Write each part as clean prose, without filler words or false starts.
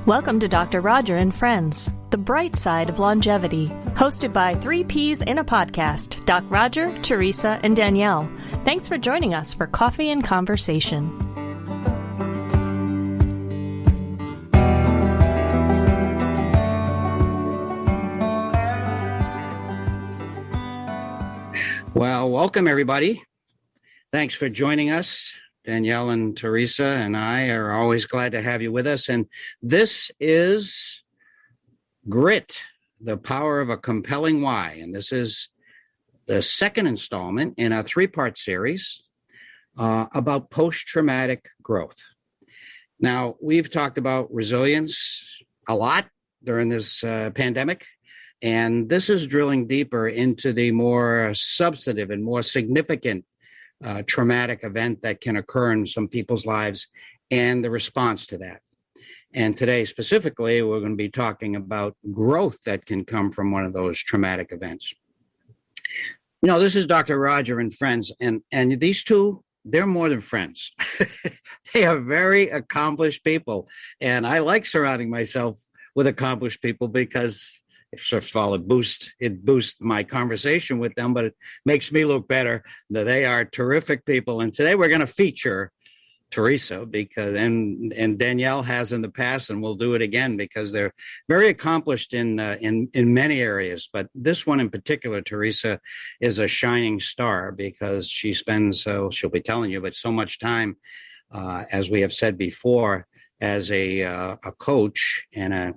Welcome to Dr. Roger and Friends, the bright side of longevity, hosted by 3 Ps in a podcast, Doc Roger, Teresa, and Danielle. Thanks for joining us for coffee and conversation. Well, welcome everybody. Thanks for joining us. Danielle and Teresa and I are always glad to have you with us. And this is Grit, the Power of a Compelling Why. And this is the second installment in a 3-part series about post-traumatic growth. Now, we've talked about resilience a lot during this pandemic. And this is drilling deeper into the more substantive and more significant traumatic event that can occur in some people's lives and the response to that. And today, specifically, we're going to be talking about growth that can come from one of those traumatic events. You know, this is Dr. Roger and Friends, and these two, they're more than friends. They are very accomplished people. And I like surrounding myself with accomplished people because first of all, it boosts my conversation with them, but it makes me look better. They are terrific people. And today we're going to feature Teresa and Danielle has in the past, and we'll do it again because they're very accomplished in many areas. But this one in particular, Teresa, is a shining star because she spends, she'll be telling you, but so much time, as we have said before, as a coach and a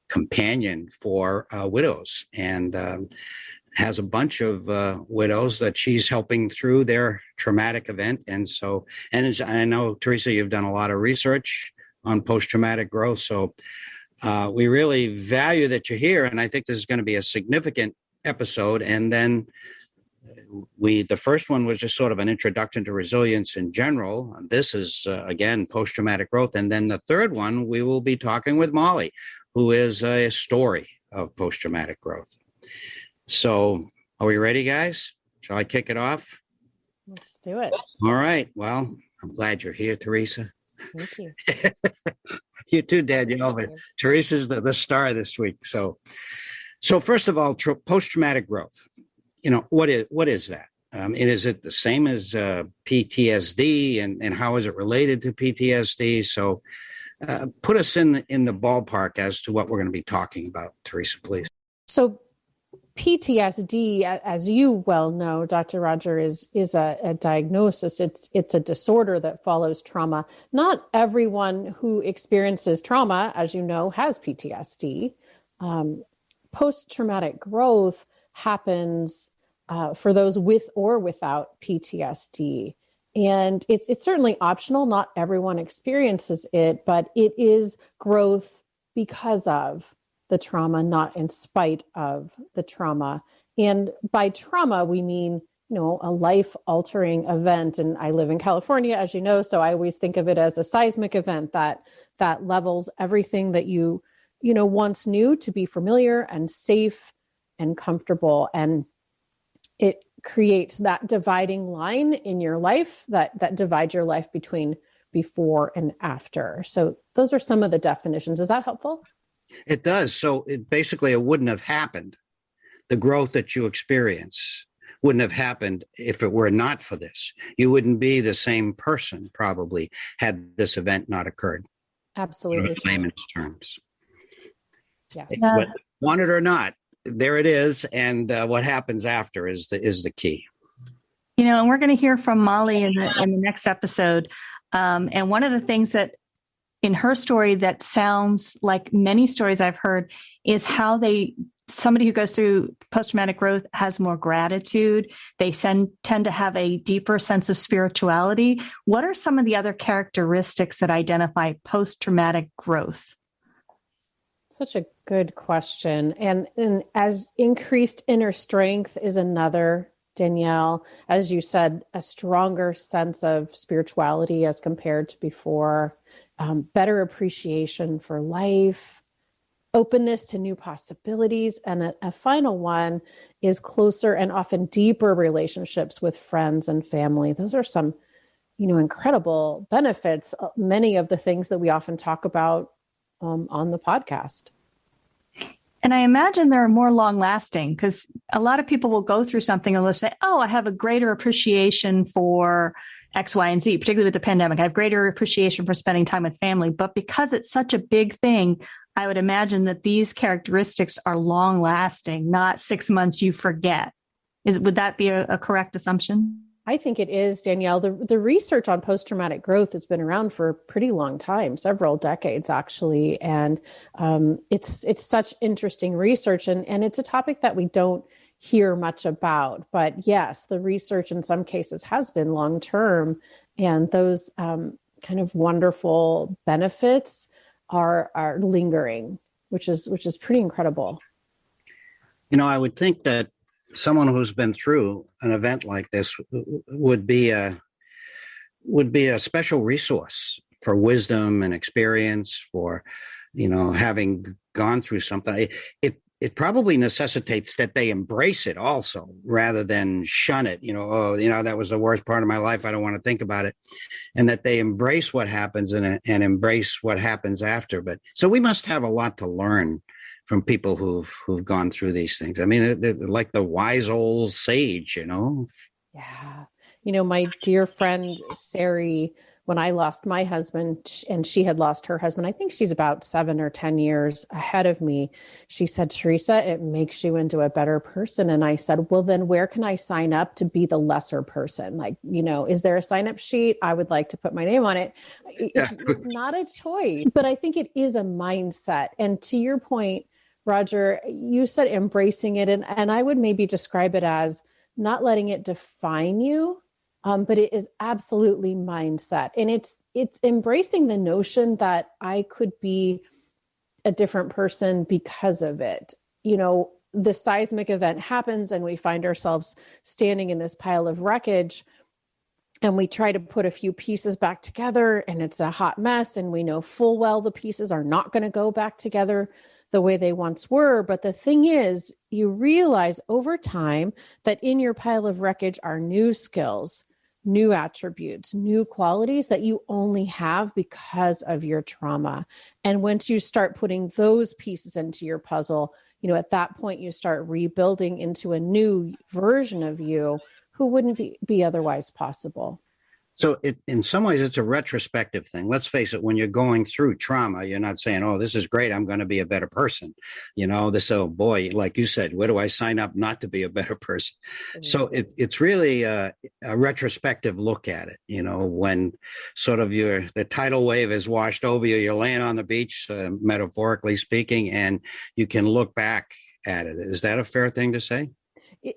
companion for widows, and has a bunch of widows that she's helping through their traumatic event. And I know, Teresa, you've done a lot of research on post-traumatic growth. So we really value that you're here. And I think this is going to be a significant episode. And then the first one was just sort of an introduction to resilience in general. This is, again, post-traumatic growth. And then the third one, we will be talking with Molly, who is a story of post-traumatic growth. So are we ready, guys? Shall I kick it off? Let's do it. All right. Well, I'm glad you're here, Teresa. Thank you. You too, Danielle. But Teresa's the star this week. So first of all, post-traumatic growth. You know, what is that? And is it the same as PTSD? And how is it related to PTSD? So put us in the ballpark as to what we're going to be talking about, Teresa, please. So PTSD, as you well know, Dr. Roger, is a diagnosis. It's a disorder that follows trauma. Not everyone who experiences trauma, as you know, has PTSD. Post-traumatic growth happens for those with or without PTSD. And it's certainly optional. Not everyone experiences it, but it is growth because of the trauma, not in spite of the trauma. And by trauma, we mean, a life-altering event. And I live in California, as you know, so I always think of it as a seismic event that levels everything that you once knew to be familiar and safe and comfortable. And it creates that dividing line in your life that divides your life between before and after. So those are some of the definitions. Is that helpful? It does. So it wouldn't have happened. The growth that you experience wouldn't have happened if it were not for this. You wouldn't be the same person probably had this event not occurred. Absolutely. Layman's terms. Yes. Want it or not, there it is, and what happens after is the key. And we're going to hear from Molly in the next episode. And one of the things that in her story that sounds like many stories I've heard is how somebody who goes through post-traumatic growth has more gratitude. They tend to have a deeper sense of spirituality. What are some of the other characteristics that identify post-traumatic growth? Such a good question. And as increased inner strength is another, Danielle, as you said, a stronger sense of spirituality as compared to before, better appreciation for life, openness to new possibilities. And a final one is closer and often deeper relationships with friends and family. Those are some, incredible benefits. Many of the things that we often talk about on the podcast. And I imagine they're more long lasting because a lot of people will go through something and they'll say, oh, I have a greater appreciation for X, Y, and Z, particularly with the pandemic. I have greater appreciation for spending time with family. But because it's such a big thing, I would imagine that these characteristics are long lasting, not 6 months you forget. Would that be a correct assumption? I think it is, Danielle. The research on post-traumatic growth has been around for a pretty long time, several decades actually. And it's such interesting research. And it's a topic that we don't hear much about. But yes, the research in some cases has been long-term. And those kind of wonderful benefits are lingering, which is pretty incredible. I would think that someone who's been through an event like this would be a special resource for wisdom and experience, for having gone through something. It probably necessitates that they embrace it also, rather than shun it. That was the worst part of my life, I don't want to think about it, and that they embrace what happens and embrace what happens after. But so we must have a lot to learn from people who've gone through these things. I mean, they're like the wise old sage, Yeah. My dear friend, Sari, when I lost my husband and she had lost her husband, I think she's about 7 or 10 years ahead of me. She said, Teresa, it makes you into a better person. And I said, well, then where can I sign up to be the lesser person? Like, is there a sign up sheet? I would like to put my name on it. It's not a choice, but I think it is a mindset. And to your point, Roger, you said embracing it, and I would maybe describe it as not letting it define you, but it is absolutely mindset. And it's embracing the notion that I could be a different person because of it. The seismic event happens and we find ourselves standing in this pile of wreckage, and we try to put a few pieces back together, and it's a hot mess, and we know full well the pieces are not going to go back together the way they once were. But the thing is, you realize over time that in your pile of wreckage are new skills, new attributes, new qualities that you only have because of your trauma. And once you start putting those pieces into your puzzle, at that point you start rebuilding into a new version of you who wouldn't be otherwise possible. So in some ways, it's a retrospective thing. Let's face it, when you're going through trauma, you're not saying, oh, this is great, I'm going to be a better person. Oh boy, like you said, where do I sign up not to be a better person? Mm-hmm. So it's really a retrospective look at it, when sort of the tidal wave has washed over you, you're laying on the beach, metaphorically speaking, and you can look back at it. Is that a fair thing to say?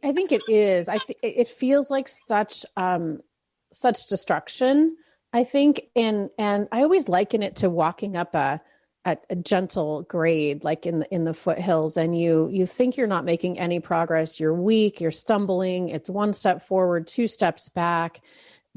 I think it is. It feels like such destruction, I think. And I always liken it to walking up a gentle grade, like in the foothills, and you think you're not making any progress. You're weak, you're stumbling. It's 1 step forward, 2 steps back.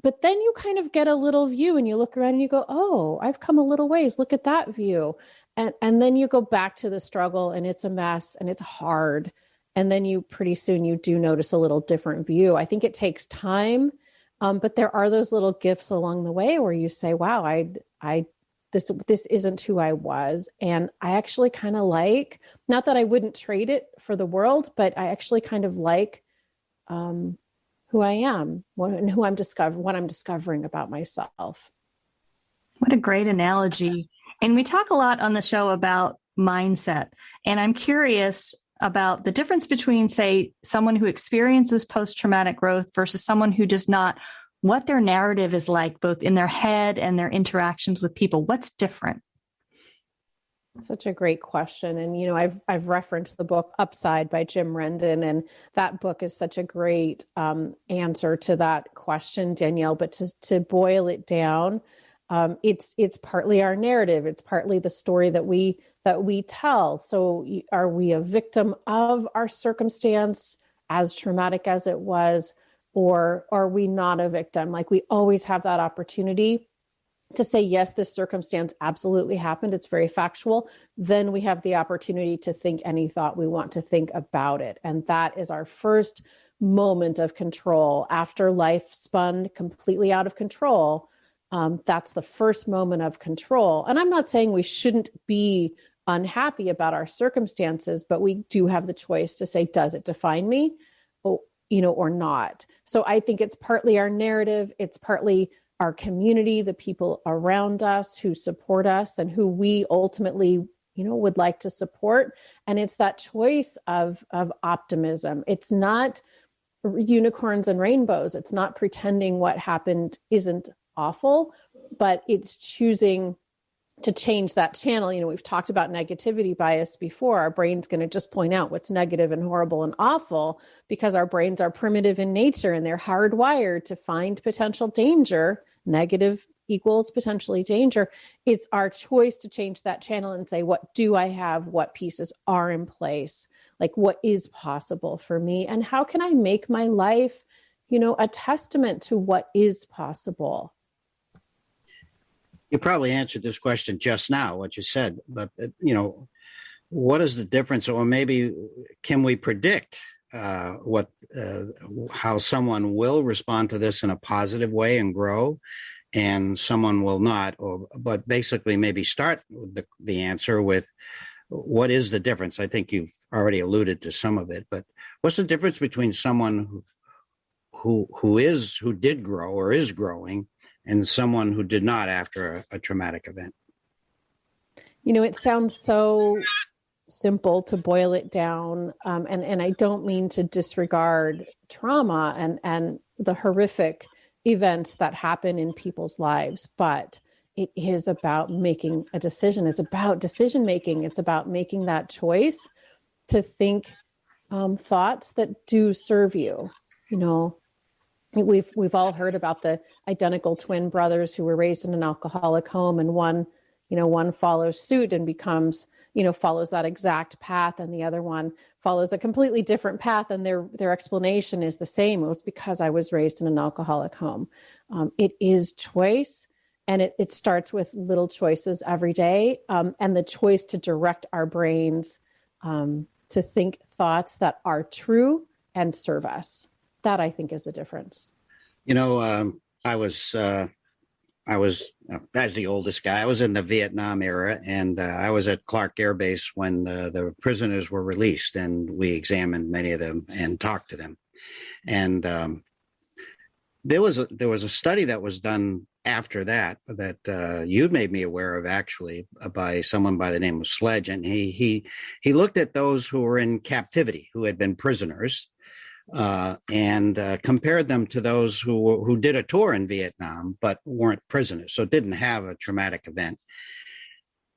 But then you kind of get a little view and you look around and you go, oh, I've come a little ways. Look at that view. And then you go back to the struggle and it's a mess and it's hard. And then pretty soon you do notice a little different view. I think it takes time. But there are those little gifts along the way where you say, wow, this isn't who I was. And I actually kind of like, not that I wouldn't trade it for the world, but I actually kind of like who I am and what I'm discovering about myself. What a great analogy. And we talk a lot on the show about mindset. And I'm curious about the difference between, say, someone who experiences post-traumatic growth versus someone who does not, what their narrative is like, both in their head and their interactions with people. What's different? Such a great question. And, I've referenced the book Upside by Jim Rendon, and that book is such a great answer to that question, Danielle. But to boil it down, it's partly our narrative. It's partly the story that we tell. So are we a victim of our circumstance, as traumatic as it was, or are we not a victim? Like, we always have that opportunity to say, yes, this circumstance absolutely happened. It's very factual. Then we have the opportunity to think any thought we want to think about it. And that is our first moment of control. After life spun completely out of control, That's the first moment of control. And I'm not saying we shouldn't be unhappy about our circumstances, but we do have the choice to say, does it define me? Or not. So I think it's partly our narrative. It's partly our community, the people around us who support us and who we ultimately, would like to support. And it's that choice of optimism. It's not unicorns and rainbows. It's not pretending what happened isn't awful, but it's choosing to change that channel. We've talked about negativity bias before. Our brain's going to just point out what's negative and horrible and awful because our brains are primitive in nature and they're hardwired to find potential danger. Negative equals potentially danger. It's our choice to change that channel and say, what do I have? What pieces are in place? Like, what is possible for me? And how can I make my life, a testament to what is possible? You probably answered this question just now, what you said, but, what is the difference? Or maybe can we predict how someone will respond to this in a positive way and grow, and someone will not? But basically maybe start with the answer with what is the difference? I think you've already alluded to some of it, but what's the difference between someone who did grow or is growing and someone who did not after a traumatic event? It sounds so simple to boil it down. And I don't mean to disregard trauma and the horrific events that happen in people's lives, but it is about making a decision. It's about decision making. It's about making that choice to think thoughts that do serve you. We've all heard about the identical twin brothers who were raised in an alcoholic home, and one follows suit and becomes, follows that exact path, and the other one follows a completely different path, and their explanation is the same. It was because I was raised in an alcoholic home. It is choice, and it starts with little choices every day, and the choice to direct our brains to think thoughts that are true and serve us. That, I think, is the difference. I was as the oldest guy, I was in the Vietnam era, and I was at Clark Air Base when the prisoners were released, and we examined many of them and talked to them. And there was a study that was done after that you'd made me aware of, actually, by someone by the name of Sledge, and he looked at those who were in captivity, who had been prisoners, and compared them to those who did a tour in Vietnam but weren't prisoners, so didn't have a traumatic event,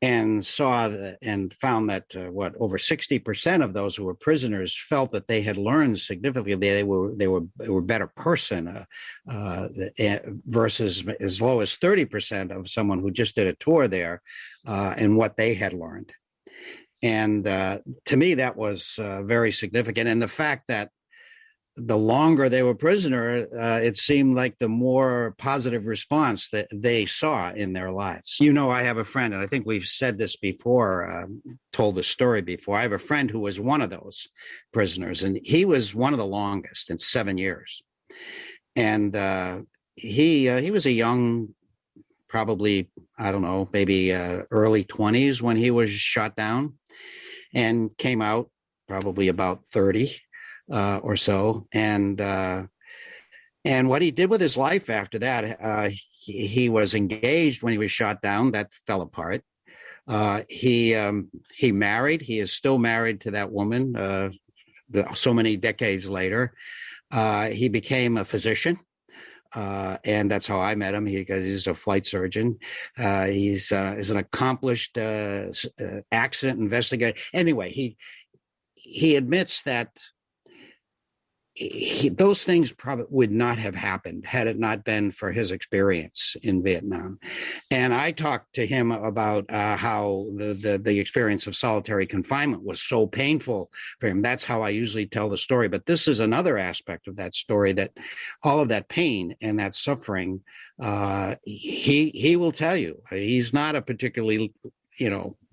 and found that over 60% of those who were prisoners felt that they had learned significantly. They were a better person, versus as low as 30% of someone who just did a tour there, and what they had learned. And to me, that was very significant. And the fact that the longer they were prisoner, it seemed like the more positive response that they saw in their lives. I have a friend, and I think we've said this before, told the story before. I have a friend who was one of those prisoners, and he was one of the longest, in 7 years. And he was a young, probably, I don't know, maybe early 20s when he was shot down, and came out probably about 30. Or so, and what he did with his life after that, he was engaged when he was shot down. That fell apart. He married. He is still married to that woman. So many decades later, he became a physician, and that's how I met him. He's a flight surgeon. He's an accomplished accident investigator. Anyway, he admits that. Those things probably would not have happened had it not been for his experience in Vietnam. And I talked to him about how the experience of solitary confinement was so painful for him. That's how I usually tell the story. But this is another aspect of that story, that all of that pain and that suffering, he will tell you. He's not a particularly,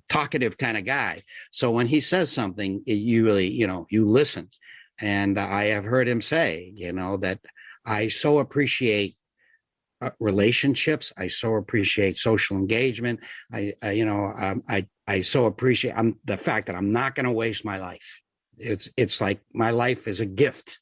talkative kind of guy. So when he says something, you really, you listen. And I have heard him say, that I so appreciate relationships. I so appreciate social engagement. I so appreciate the fact that I'm not going to waste my life. It's like my life is a gift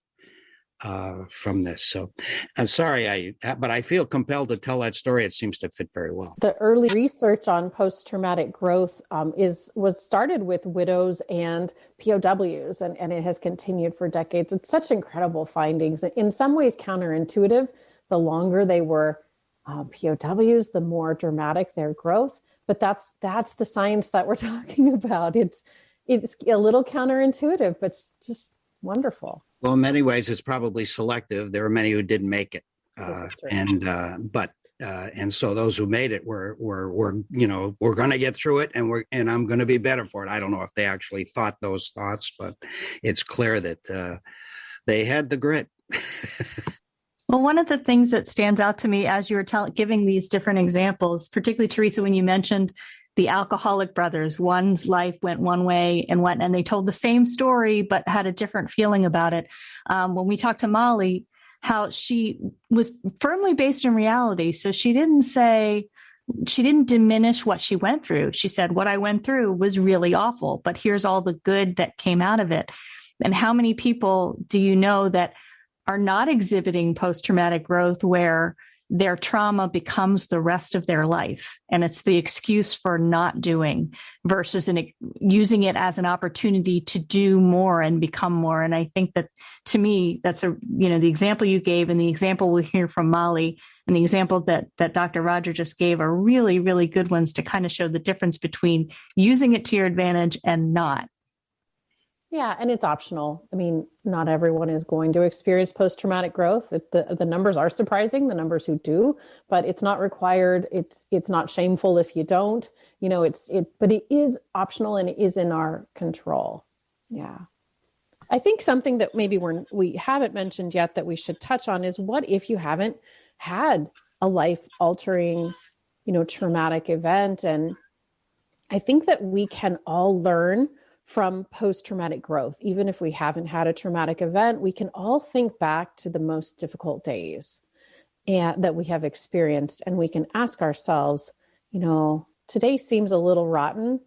from this. So I'm sorry, but I feel compelled to tell that story. It seems to fit very well. The early research on post-traumatic growth was started with widows and POWs, and it has continued for decades. It's such incredible findings. In some ways counterintuitive. The longer they were POWs, the more dramatic their growth. But that's the science that we're talking about. It's a little counterintuitive, but it's just wonderful. Well, in many ways, it's probably selective. There are many who didn't make it, and so those who made it were we're going to get through it, and I'm going to be better for it. I don't know if they actually thought those thoughts, but it's clear that they had the grit. Well, one of the things that stands out to me as you were giving these different examples, particularly Teresa, when you mentioned the alcoholic brothers, one's life went one way and they told the same story, but had a different feeling about it. When we talked to Molly, how she was firmly based in reality. So she didn't diminish what she went through. She said, what I went through was really awful, but here's all the good that came out of it. And how many people do you know that are not exhibiting post-traumatic growth where their trauma becomes the rest of their life and it's the excuse for not doing versus using it as an opportunity to do more and become more? And I think that, to me, that's the example you gave and the example we'll hear from Molly and the example that Dr. Roger just gave are really, really good ones to kind of show the difference between using it to your advantage and not. Yeah, and it's optional. I mean, not everyone is going to experience post-traumatic growth. The numbers are surprising, the numbers who do, but it's not required. It's not shameful if you don't. But it is optional and it is in our control. Yeah. I think something that maybe we haven't mentioned yet that we should touch on is, what if you haven't had a life-altering, traumatic event? And I think that we can all learn from post-traumatic growth. Even if we haven't had a traumatic event, we can all think back to the most difficult days that we have experienced. And we can ask ourselves, today seems a little rotten,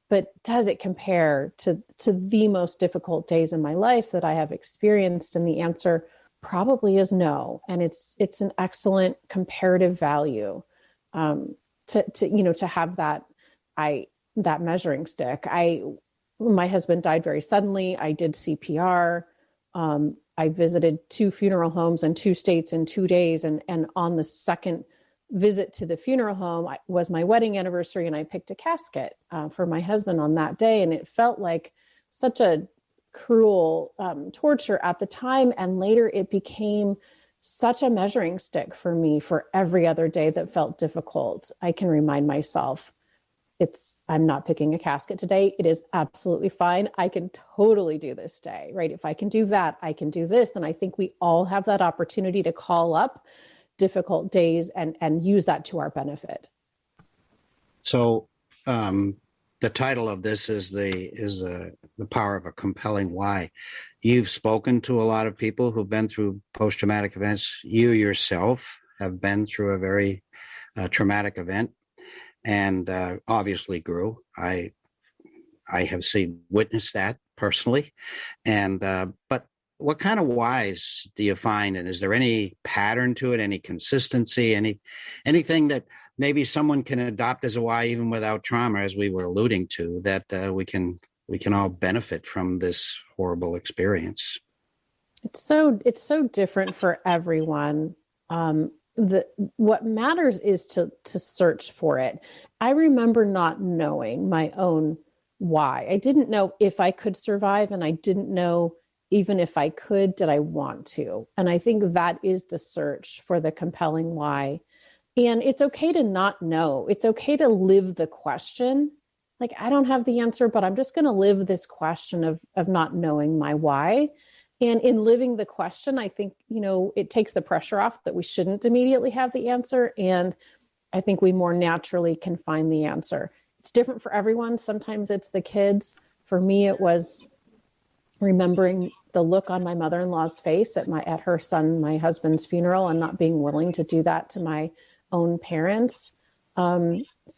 but does it compare to the most difficult days in my life that I have experienced? And the answer probably is no. And it's an excellent comparative value to have that measuring stick. My husband died very suddenly. I did CPR. I visited 2 funeral homes in 2 states in 2 days. And on the second visit to the funeral home was my wedding anniversary. And I picked a casket for my husband on that day. And it felt like such a cruel torture at the time. And later it became such a measuring stick for me for every other day that felt difficult. I can remind myself, I'm not picking a casket today. It is absolutely fine. I can totally do this day, right? If I can do that, I can do this. And I think we all have that opportunity to call up difficult days and use that to our benefit. So the title of this is the power of a compelling why. You've spoken to a lot of people who've been through post-traumatic events. You yourself have been through a very traumatic event. And obviously grew. I have witnessed that personally. And but what kind of whys do you find? And is there any pattern to it? Any consistency? Anything that maybe someone can adopt as a why, even without trauma, as we were alluding to, that we can all benefit from this horrible experience? It's so different for everyone. What matters is to search for it. I remember not knowing my own why. I didn't know if I could survive, and I didn't know even if I could, did I want to? And I think that is the search for the compelling why. And it's okay to not know. It's okay to live the question. Like, I don't have the answer, but I'm just going to live this question of not knowing my why. And in living the question, I think, it takes the pressure off that we shouldn't immediately have the answer. And I think we more naturally can find the answer. It's different for everyone. Sometimes it's the kids. For me, it was remembering the look on my mother-in-law's face at my husband's funeral, and not being willing to do that to my own parents.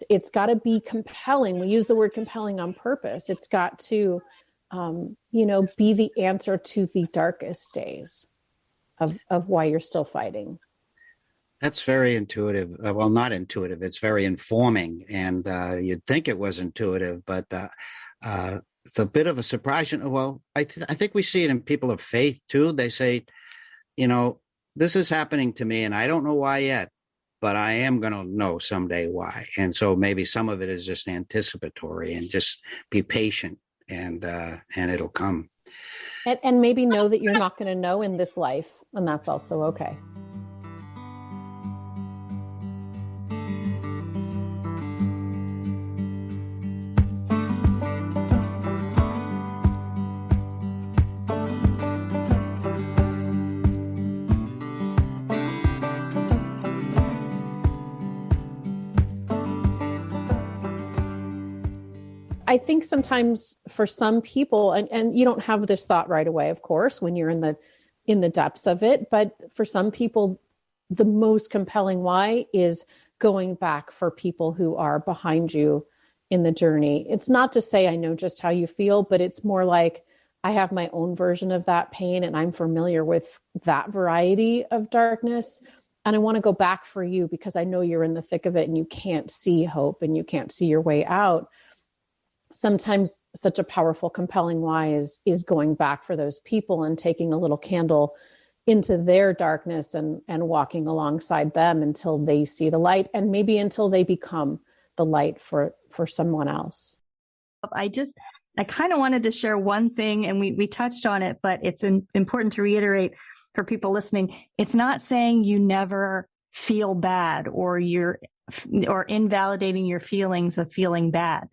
It's got to be compelling. We use the word compelling on purpose. It's got to, be the answer to the darkest days of why you're still fighting. That's very intuitive. Well, not intuitive. It's very informing. And you'd think it was intuitive, but it's a bit of a surprise. Well, I think we see it in people of faith, too. They say, this is happening to me, and I don't know why yet, but I am going to know someday why. And so maybe some of it is just anticipatory, and just be patient, and it'll come. And maybe know that you're not going to know in this life, and that's also okay. I think sometimes for some people, and you don't have this thought right away, of course, when you're in the depths of it, but for some people, the most compelling why is going back for people who are behind you in the journey. It's not to say I know just how you feel, but it's more like I have my own version of that pain, and I'm familiar with that variety of darkness. And I want to go back for you because I know you're in the thick of it and you can't see hope and you can't see your way out. Sometimes such a powerful, compelling why is going back for those people and taking a little candle into their darkness and walking alongside them until they see the light, and maybe until they become the light for someone else. I kind of wanted to share one thing, and we touched on it, but it's important to reiterate for people listening. It's not saying you never feel bad or invalidating your feelings of feeling bad.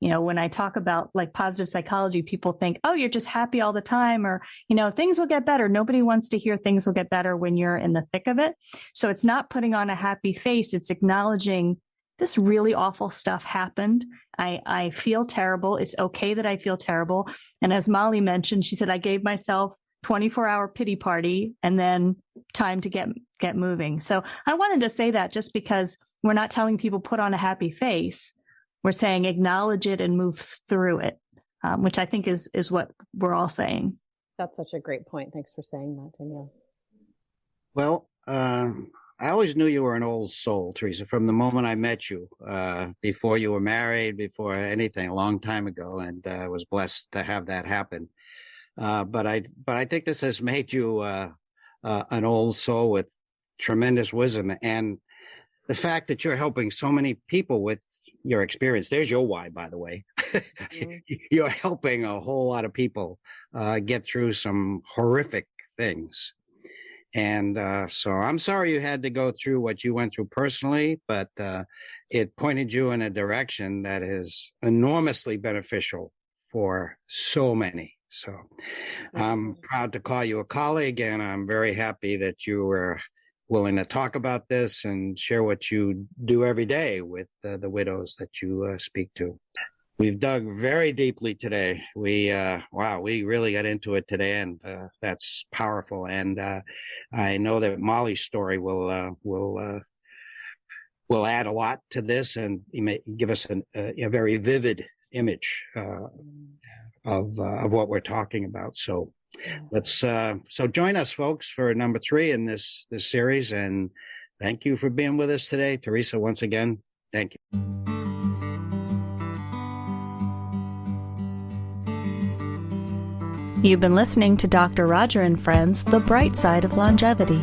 When I talk about like positive psychology, people think, oh, you're just happy all the time, or, things will get better. Nobody wants to hear things will get better when you're in the thick of it. So it's not putting on a happy face. It's acknowledging this really awful stuff happened. I feel terrible. It's okay that I feel terrible. And as Molly mentioned, she said, I gave myself 24-hour pity party and then time to get moving. So I wanted to say that just because we're not telling people put on a happy face. We're saying acknowledge it and move through it, which I think is what we're all saying. That's such a great point. Thanks for saying that, Danielle. Well, I always knew you were an old soul, Teresa, from the moment I met you, before you were married, before anything, a long time ago, and I was blessed to have that happen. But I think this has made you an old soul with tremendous wisdom, and the fact that you're helping so many people with your experience. There's your why, by the way. Mm-hmm. You're helping a whole lot of people get through some horrific things. And so I'm sorry you had to go through what you went through personally, but it pointed you in a direction that is enormously beneficial for so many. So I'm proud to call you a colleague, and I'm very happy that you were willing to talk about this and share what you do every day with the widows that you speak to. We've dug very deeply today. We really got into it today, and that's powerful. And I know that Molly's story will add a lot to this, and you may give us a very vivid image of what we're talking about. So let's join us, folks, for number 3 in this series. And thank you for being with us today, Teresa. Once again, thank you. You've been listening to Dr. Roger and Friends, The Bright Side of Longevity.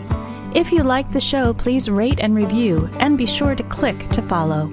If you like the show, please rate and review, and be sure to click to follow.